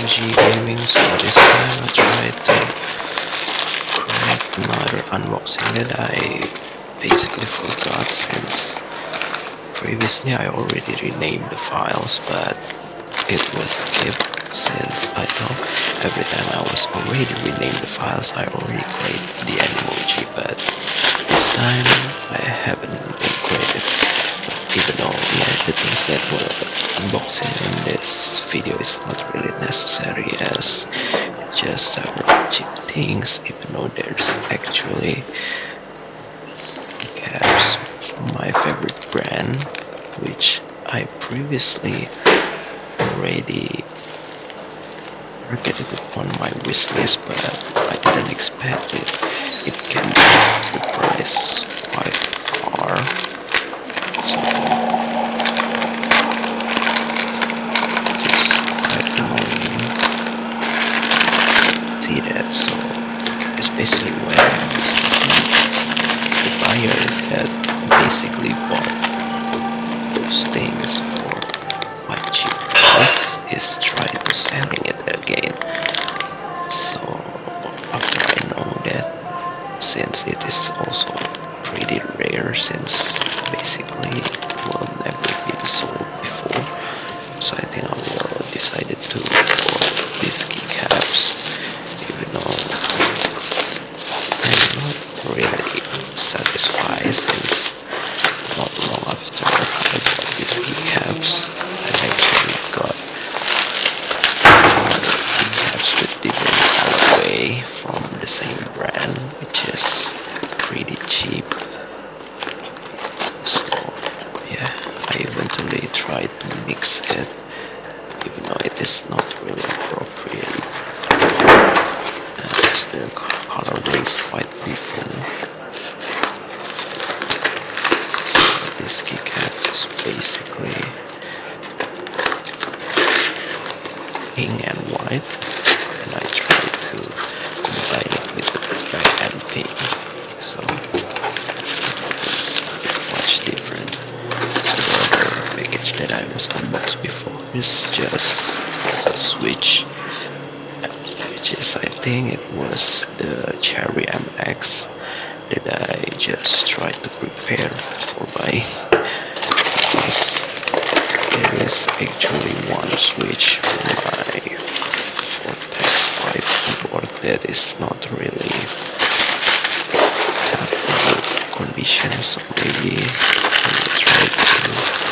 MG gaming, so this time I tried to create another unboxing that I basically forgot, since previously I already renamed the files, but it was skipped, since I thought every time I was already renamed the files I already created the emoji, but this time I haven't been created. Even though the things that were unboxing in this video is not really necessary, as it's just several cheap things, even though there's actually caps from my favorite brand, which I previously already marketed on my wish list, but I didn't expect it can drop the price quite far. So it's quite annoying to see that. So especially when you see the buyer that basically bought those things for my cheap price is trying to selling it again. So after I know that, since it is also pretty rare, since basically it will never been sold before, so I think I will decided to buy these keycaps, even though I'm not really satisfied, since not long after I bought these keycaps I actually got keycaps with different colorway from the same brand, which is pretty cheap. So yeah, I eventually tried to mix it, even though it is not really appropriate, as the colorway is quite different. So this keycap is basically pink and white, and I tried to combine it with the black and pink, so it's much different. So the other package that I was unboxed before is just a switch, which is, I think it was the Cherry MX that I just tried to prepare for buying, because there is actually one switch for my Vortex 5 keyboard that is not really have good condition, so maybe I will try to